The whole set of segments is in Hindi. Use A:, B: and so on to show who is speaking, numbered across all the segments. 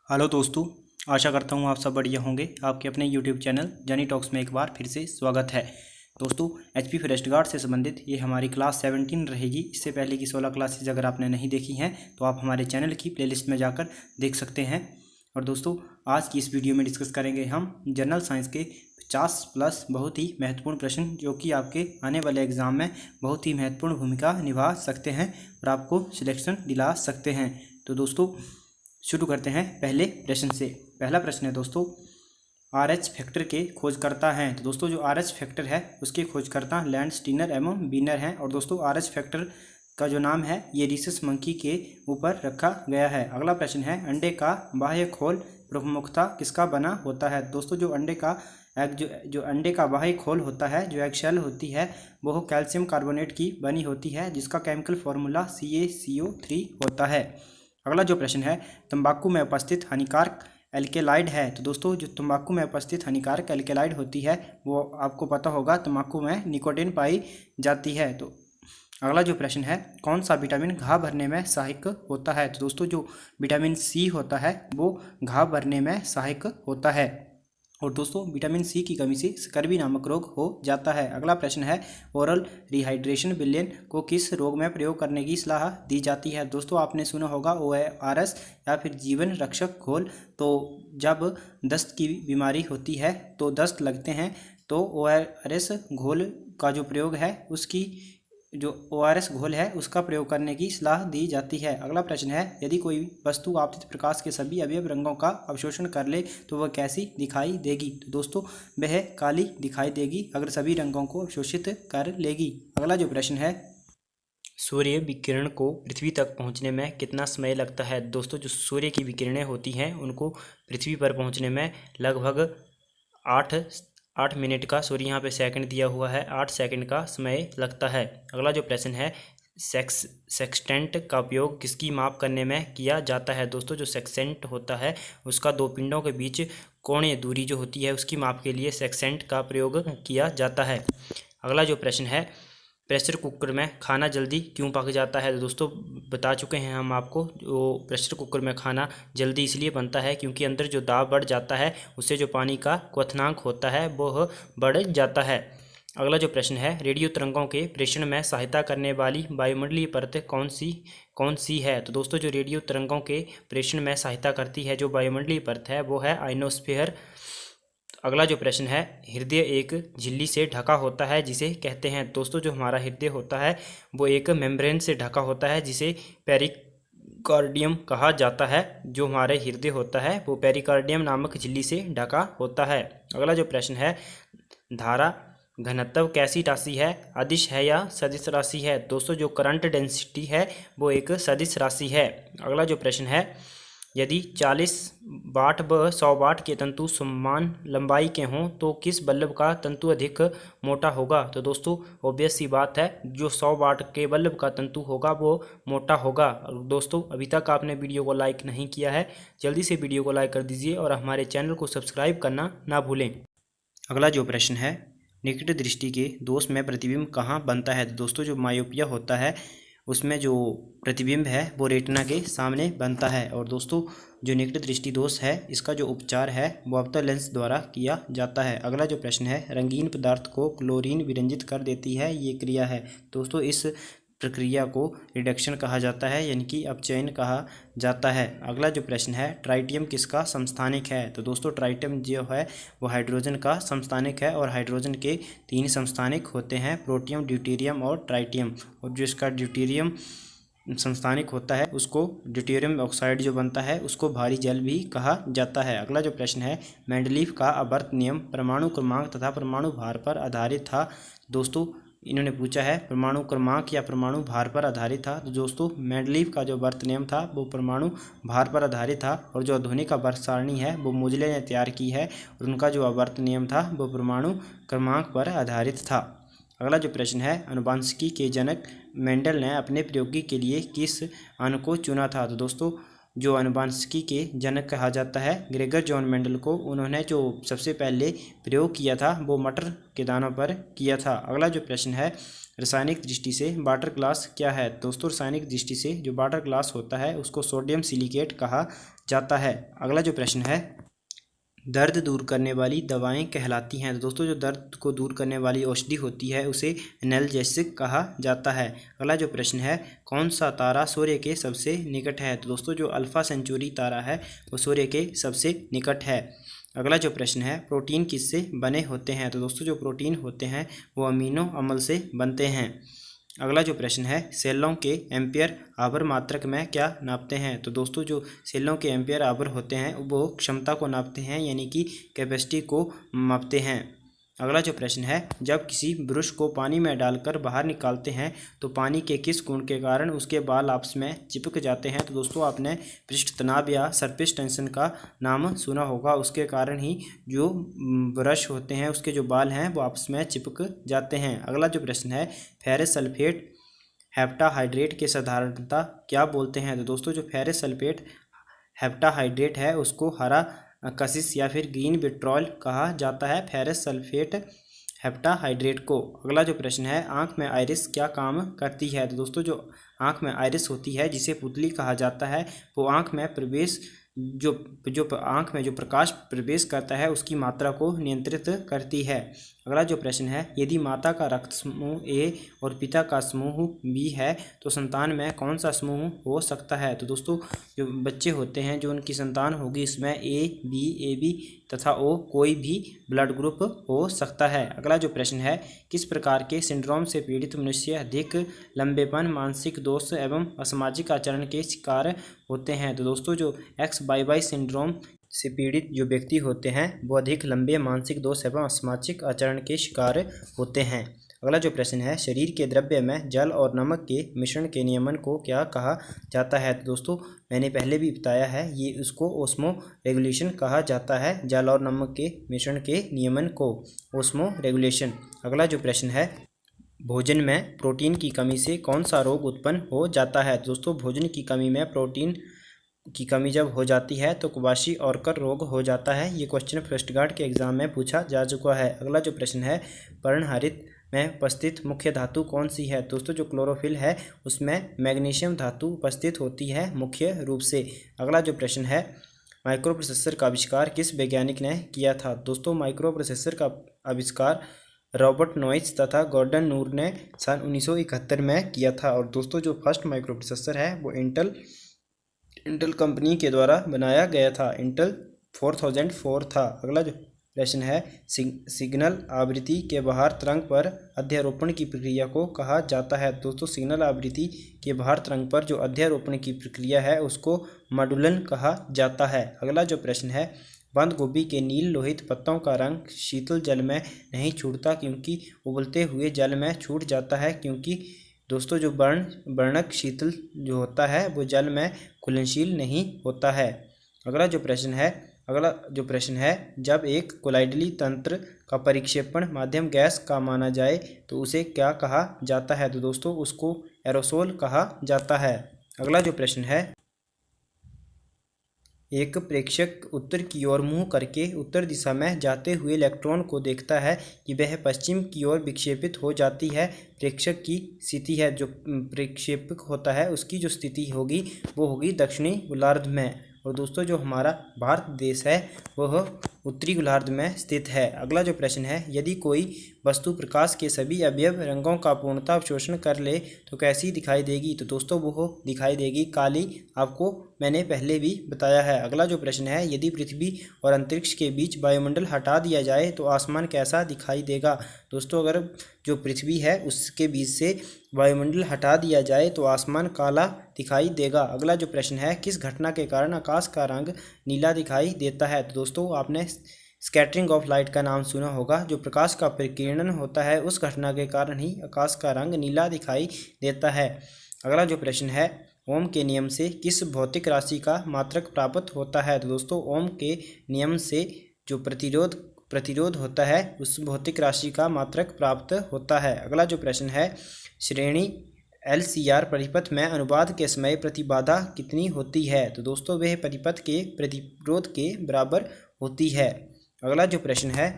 A: हेलो दोस्तों, आशा करता हूँ आप सब बढ़िया होंगे। आपके अपने यूट्यूब चैनल जानी टॉक्स में एक बार फिर से स्वागत है। दोस्तों, एचपी फॉरेस्ट गार्ड से संबंधित ये हमारी क्लास 17 रहेगी। इससे पहले की 16 क्लासेज अगर आपने नहीं देखी हैं तो आप हमारे चैनल की प्लेलिस्ट में जाकर देख सकते हैं। और दोस्तों, आज की इस वीडियो में डिस्कस करेंगे हम जनरल साइंस के 50+ बहुत ही महत्वपूर्ण प्रश्न, जो कि आपके आने वाले एग्जाम में बहुत ही महत्वपूर्ण भूमिका निभा सकते हैं और आपको सिलेक्शन दिला सकते हैं। तो दोस्तों, शुरू करते हैं पहले प्रश्न से। पहला प्रश्न है दोस्तों, RH फैक्टर के खोजकर्ता हैं। तो दोस्तों, जो RH फैक्टर है उसके खोजकर्ता लैंडस्टीनर एवं बीनर हैं। और दोस्तों, RH फैक्टर का जो नाम है ये रीसस मंकी के ऊपर रखा गया है। अगला प्रश्न है, अंडे का बाह्य खोल प्रमुखतः किसका बना होता है। दोस्तों, जो अंडे का बाह्य खोल होता है, जो एग शेल होती है, वो कैल्शियम कार्बोनेट की बनी होती है, जिसका केमिकल फॉर्मूला CaCO3 होता है। अगला जो प्रश्न है, तंबाकू में उपस्थित हानिकारक एल्केलाइड है। तो दोस्तों, जो तंबाकू में उपस्थित हानिकारक एल्केलाइड होती है वो आपको पता होगा, तंबाकू में निकोटीन पाई जाती है। तो अगला जो प्रश्न है, कौन सा विटामिन घाव भरने में सहायक होता है। तो दोस्तों, जो विटामिन C होता है वो घाव भरने में सहायक होता है। और दोस्तों, विटामिन C की कमी से स्कर्वी नामक रोग हो जाता है। अगला प्रश्न है, ओरल रिहाइड्रेशन विलयन को किस रोग में प्रयोग करने की सलाह दी जाती है। दोस्तों, आपने सुना होगा ORS या फिर जीवन रक्षक घोल। तो जब दस्त की बीमारी होती है, तो दस्त लगते हैं, तो ORS घोल का जो प्रयोग है उसकी जो ORS घोल है उसका प्रयोग करने की सलाह दी जाती है। अगला प्रश्न है, यदि कोई वस्तु आपतित प्रकाश के सभी अवयव रंगों का अवशोषण कर ले तो वह कैसी दिखाई देगी। तो दोस्तों, वह काली दिखाई देगी अगर सभी रंगों को अवशोषित कर लेगी। अगला जो प्रश्न है, सूर्य विकिरण को पृथ्वी तक पहुंचने में कितना समय लगता है। दोस्तों, जो सूर्य की विकिरणें होती हैं उनको पृथ्वी पर पहुंचने में लगभग 8 मिनट का, सॉरी यहाँ पे सेकंड दिया हुआ है, 8 सेकंड का समय लगता है। अगला जो प्रश्न है, सेक्सटेंट का उपयोग किसकी माप करने में किया जाता है। दोस्तों, जो सेक्सेंट होता है उसका दो पिंडों के बीच कोणीय दूरी जो होती है उसकी माप के लिए सेक्सेंट का प्रयोग किया जाता है। अगला जो प्रश्न है, प्रेशर कुकर में खाना जल्दी क्यों पक जाता है। तो दोस्तों, बता चुके हैं हम आपको, जो प्रेशर कुकर में खाना जल्दी इसलिए बनता है क्योंकि अंदर जो दाब बढ़ जाता है उससे जो पानी का क्वथनांक होता है वो बढ़ जाता है। अगला जो प्रश्न है, रेडियो तरंगों के प्रेषण में सहायता करने वाली वायुमंडलीय परत कौन सी है। तो दोस्तों, जो रेडियो तरंगों के प्रेषण में सहायता करती है जो वायुमंडलीय परत है वो है आइनोस्फीयर। अगला जो प्रश्न है, हृदय एक झिल्ली से ढका होता है जिसे कहते हैं। दोस्तों, जो हमारा हृदय होता है वो एक मेम्ब्रेन से ढका होता है जिसे पेरिकार्डियम कहा जाता है। जो हमारे हृदय होता है वो पेरिकार्डियम नामक झिल्ली से ढका होता है। अगला जो प्रश्न है, धारा घनत्व कैसी राशि है, अदिश है या सदिश राशि है। दोस्तों, जो करंट डेंसिटी है वो एक सदिश राशि है। अगला जो प्रश्न है, यदि 40 वाट व 100 वाट के तंतु समान लंबाई के हों तो किस बल्ब का तंतु अधिक मोटा होगा। तो दोस्तों, ऑब्वियस सी बात है, जो 100 वाट के बल्ब का तंतु होगा वो मोटा होगा। दोस्तों, अभी तक आपने वीडियो को लाइक नहीं किया है, जल्दी से वीडियो को लाइक कर दीजिए और हमारे चैनल को सब्सक्राइब करना ना भूलें। अगला जो प्रश्न है, निकट दृष्टि के दोष में प्रतिबिंब कहाँ बनता है। दोस्तों, जो मायोपिया होता है उसमें जो प्रतिबिंब है वो रेटिना के सामने बनता है। और दोस्तों, जो निकट दृष्टि दोष है इसका जो उपचार है वो अवतल लेंस द्वारा किया जाता है। अगला जो प्रश्न है, रंगीन पदार्थ को क्लोरीन विरंजित कर देती है, ये क्रिया है। दोस्तों, इस प्रक्रिया को रिडक्शन कहा जाता है, यानी कि अपचयन कहा जाता है। अगला जो प्रश्न है, ट्राइटियम किसका समस्थानिक है। तो दोस्तों, ट्राइटियम जो है वो हाइड्रोजन का समस्थानिक है और हाइड्रोजन के 3 समस्थानिक होते हैं, प्रोटियम, ड्यूटेरियम और ट्राइटियम। और जो इसका ड्यूटेरियम समस्थानिक होता है उसको ड्यूटेरियम ऑक्साइड जो बनता है उसको भारी जल भी कहा जाता है। अगला जो प्रश्न है, मेंडलीफ का आवर्त नियम परमाणु क्रमांक तथा परमाणु भार पर आधारित था। दोस्तों, इन्होंने पूछा है परमाणु क्रमांक या परमाणु भार पर आधारित था। तो दोस्तों, मेंडलीफ का जो आवर्त नियम था वो परमाणु भार पर आधारित था। और जो आधुनिक आवर्त सारणी है वो मोजले ने तैयार की है और उनका जो आवर्त नियम था वो परमाणु क्रमांक पर आधारित था। अगला जो प्रश्न है, अनुवांशिकी के जनक मेंडल ने अपने प्रयोगी के लिए किस अणु को चुना था। तो दोस्तों, जो अनुवांशिकी के जनक कहा जाता है ग्रेगर जॉन मेंडल को, उन्होंने जो सबसे पहले प्रयोग किया था वो मटर के दानों पर किया था। अगला जो प्रश्न है, रासायनिक दृष्टि से वाटर ग्लास क्या है। दोस्तों, रासायनिक दृष्टि से जो वाटर ग्लास होता है उसको सोडियम सिलिकेट कहा जाता है। अगला जो प्रश्न है, दर्द दूर करने वाली दवाएं कहलाती हैं। तो दोस्तों जो दर्द को दूर करने वाली औषधि होती है उसे एनाल्जेसिक कहा जाता है। अगला जो प्रश्न है, कौन सा तारा सूर्य के सबसे निकट है। तो दोस्तों जो अल्फा सेंचुरी तारा है वो सूर्य के सबसे निकट है। अगला जो प्रश्न है, प्रोटीन किससे बने होते हैं। तो दोस्तों जो प्रोटीन होते हैं वो अमीनो अम्ल से बनते हैं। अगला जो प्रश्न है, सेलों के एम्पियर आवर मात्रक में क्या नापते हैं। तो दोस्तों जो सेलों के एम्पियर आवर होते हैं वो क्षमता को नापते हैं, यानी कि कैपेसिटी को मापते हैं। अगला जो प्रश्न है, जब किसी ब्रश को पानी में डालकर बाहर निकालते हैं तो पानी के किस गुण के कारण उसके बाल आपस में चिपक जाते हैं। तो दोस्तों आपने पृष्ठ तनाव या सरफेस टेंशन का नाम सुना होगा, उसके कारण ही जो ब्रश होते हैं उसके जो बाल हैं वो आपस में चिपक जाते हैं। अगला जो प्रश्न है, फेरस सल्फेट हेप्टाहाइड्रेट के साधारणतः क्या बोलते हैं। तो दोस्तों जो फेरस सल्फेट हेप्टाहाइड्रेट है उसको हरा कशिश या फिर ग्रीन विट्रॉल कहा जाता है, फेरस सल्फेट हेप्टाहाइड्रेट को। अगला जो प्रश्न है, आंख में आइरिस क्या काम करती है। तो दोस्तों जो आंख में आइरिस होती है जिसे पुतली कहा जाता है वो आंख में प्रवेश जो आंख में जो प्रकाश प्रवेश करता है उसकी मात्रा को नियंत्रित करती है। अगला जो प्रश्न है, यदि माता का रक्त समूह ए और पिता का समूह बी है तो संतान में कौन सा समूह हो सकता है। तो दोस्तों जो बच्चे होते हैं जो उनकी संतान होगी इसमें ए बी तथा ओ कोई भी ब्लड ग्रुप हो सकता है। अगला जो प्रश्न है, किस प्रकार के सिंड्रोम से पीड़ित मनुष्य अधिक लंबेपन, मानसिक दोष एवं असामाजिक आचरण के शिकार होते हैं। तो दोस्तों जो XYY सिंड्रोम से पीड़ित जो व्यक्ति होते हैं वो अधिक लंबे मानसिक दोष एवं असामाजिक आचरण के शिकार होते हैं। अगला जो प्रश्न है, शरीर के द्रव्य में जल और नमक के मिश्रण के नियमन को क्या कहा जाता है। तो दोस्तों मैंने पहले भी बताया है, ये उसको ओस्मो रेगुलेशन कहा जाता है, जल और नमक के मिश्रण के नियमन को ओस्मो रेगुलेशन। अगला जो प्रश्न है, भोजन में प्रोटीन की कमी से कौन सा रोग उत्पन्न हो जाता है। दोस्तों भोजन की कमी में प्रोटीन की कमी जब हो जाती है तो कुबाशी ऑर्कर रोग हो जाता है। ये क्वेश्चन फर्स्ट गार्ड के एग्जाम में पूछा जा चुका है। अगला जो प्रश्न है, पर्णहरित में उपस्थित मुख्य धातु कौन सी है। दोस्तों जो क्लोरोफिल है उसमें मैग्नीशियम धातु उपस्थित होती है मुख्य रूप से। अगला जो प्रश्न है, माइक्रो प्रोसेसर का आविष्कार किस वैज्ञानिक ने किया था। दोस्तों माइक्रो प्रोसेसर का आविष्कार रॉबर्ट नॉइस तथा गॉर्डन नूर ने सन 1971 में किया था। और दोस्तों जो फर्स्ट माइक्रो प्रोसेसर है वो इंटेल कंपनी के द्वारा बनाया गया था, इंटेल 4004 था। अगला जो प्रश्न है, सिग्नल आवृत्ति के बाहर तरंग पर अध्यारोपण की प्रक्रिया को कहा जाता है। दोस्तों सिग्नल आवृत्ति के बाहर तरंग पर जो अध्यारोपण की प्रक्रिया है उसको मॉड्यूलन कहा जाता है। अगला जो प्रश्न है, बंद गोभी के नील लोहित पत्तों का रंग शीतल जल में नहीं छूटता क्योंकि उबलते हुए जल में छूट जाता है, क्योंकि दोस्तों जो वर्णक शीतल जो होता है वो जल में घुलनशील नहीं होता है। अगला जो प्रश्न है, जब एक कोलाइडली तंत्र का परिक्षेपण माध्यम गैस का माना जाए तो उसे क्या कहा जाता है। तो दोस्तों उसको एरोसोल कहा जाता है। अगला जो प्रश्न है, एक प्रेक्षक उत्तर की ओर मुंह करके उत्तर दिशा में जाते हुए इलेक्ट्रॉन को देखता है कि वह पश्चिम की ओर विक्षेपित हो जाती है। प्रेक्षक की स्थिति है, जो प्रेक्षेपक होता है उसकी जो स्थिति होगी वो होगी दक्षिणी गोलार्ध में। और दोस्तों जो हमारा भारत देश है वह उत्तरी गोलार्ध में स्थित है। अगला जो प्रश्न है, यदि कोई वस्तु प्रकाश के सभी अवयव रंगों का पूर्णतः अवशोषण कर ले तो कैसी दिखाई देगी। तो दोस्तों वो दिखाई देगी काली, आपको मैंने पहले भी बताया है। अगला जो प्रश्न है, यदि पृथ्वी और अंतरिक्ष के बीच वायुमंडल हटा दिया जाए तो आसमान कैसा दिखाई देगा। दोस्तों अगर जो पृथ्वी है उसके बीच से वायुमंडल हटा दिया जाए तो आसमान काला दिखाई देगा। अगला जो प्रश्न है, किस घटना के कारण आकाश का रंग नीला दिखाई देता है। तो दोस्तों आपने स्कैटरिंग ऑफ लाइट का नाम सुना होगा, जो प्रकाश का प्रकीर्णन होता है उस घटना के कारण ही आकाश का रंग नीला दिखाई देता है। अगला जो प्रश्न है, ओम के नियम से किस भौतिक राशि का मात्रक प्राप्त होता है। तो दोस्तों ओम के नियम से जो प्रतिरोध होता है उस भौतिक राशि का मात्रक प्राप्त होता है। अगला जो प्रश्न है, श्रेणी LCR परिपथ में अनुवाद के समय प्रतिबाधा कितनी होती है। तो दोस्तों वह परिपथ के प्रतिरोध के बराबर होती है। अगला जो प्रश्न है,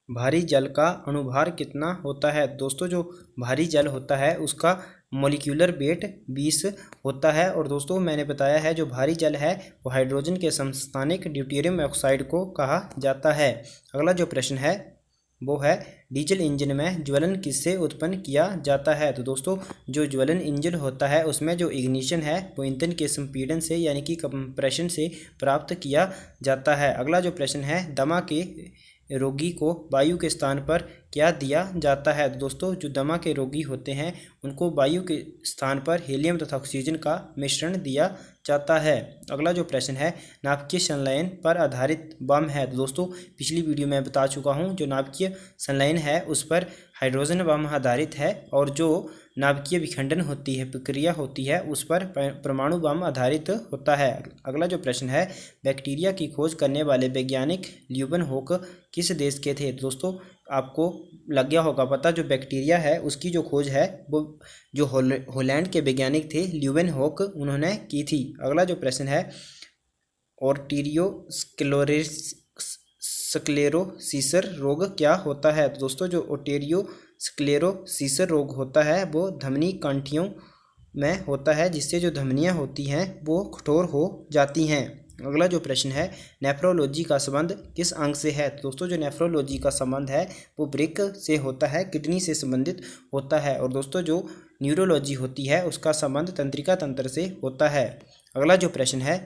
A: भारी जल का अणुभार कितना होता है? दोस्तों जो भारी जल होता है उसका मॉलिक्यूलर वेट 20 होता है। और दोस्तों मैंने बताया है जो भारी जल है वो हाइड्रोजन के समस्थानिक ड्यूटेरियम ऑक्साइड को कहा जाता है। अगला जो प्रश्न है वो है डीजल इंजन में ज्वलन किससे उत्पन्न किया जाता है? तो दोस्तों जो ज्वलन इंजन होता है उसमें जो इग्निशन है वो ईंधन के संपीड़न से यानी कि कंप्रेशन से प्राप्त किया जाता है। अगला जो प्रश्न है दमा के रोगी को वायु के स्थान पर क्या दिया जाता है? तो दोस्तों जो दमा के रोगी होते हैं उनको वायु के स्थान पर हीलियम तथा ऑक्सीजन का मिश्रण दिया जाता है। अगला जो प्रश्न है नाभिकीय संलयन पर आधारित बम है। तो दोस्तों पिछली वीडियो में बता चुका हूं जो नाभिकीय संलयन है उस पर हाइड्रोजन बम आधारित है और जो नाभिकीय विखंडन होती है प्रक्रिया होती है उस पर परमाणु बम आधारित होता है। अगला जो प्रश्न है बैक्टीरिया की खोज करने वाले वैज्ञानिक ल्यूवेनहोक किस देश के थे? दोस्तों आपको लग गया होगा पता जो बैक्टीरिया है उसकी जो खोज है वो जो हॉलैंड के वैज्ञानिक थे ल्यूवेनहोक उन्होंने की थी। अगला जो प्रश्न है ओर्टिरियोस्क्लेरोसिस रोग क्या होता है? तो दोस्तों जो ओर्टिरियोस्क्लेरोसिस रोग होता है वो धमनी कंठियों में होता है जिससे जो धमनियां होती हैं वो कठोर हो जाती हैं। अगला जो प्रश्न है नेफ्रोलॉजी का संबंध किस अंग से है? तो दोस्तों जो नेफ्रोलॉजी का संबंध है वो वृक्क से होता है, किडनी से संबंधित होता है। और दोस्तों जो न्यूरोलॉजी होती है उसका संबंध तंत्रिका तंत्र से होता है। अगला जो प्रश्न है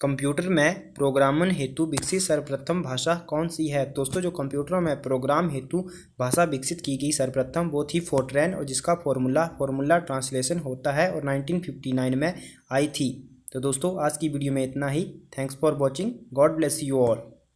A: कंप्यूटर में प्रोग्रामन हेतु विकसित सर्वप्रथम भाषा कौन सी है? दोस्तों जो कंप्यूटरों में प्रोग्राम हेतु भाषा विकसित की गई सर्वप्रथम वो थी फोर्ट्रैन और जिसका फॉर्मूला ट्रांसलेशन होता है और 1959 में आई थी। तो दोस्तों आज की वीडियो में इतना ही। Thanks for watching. God bless you all.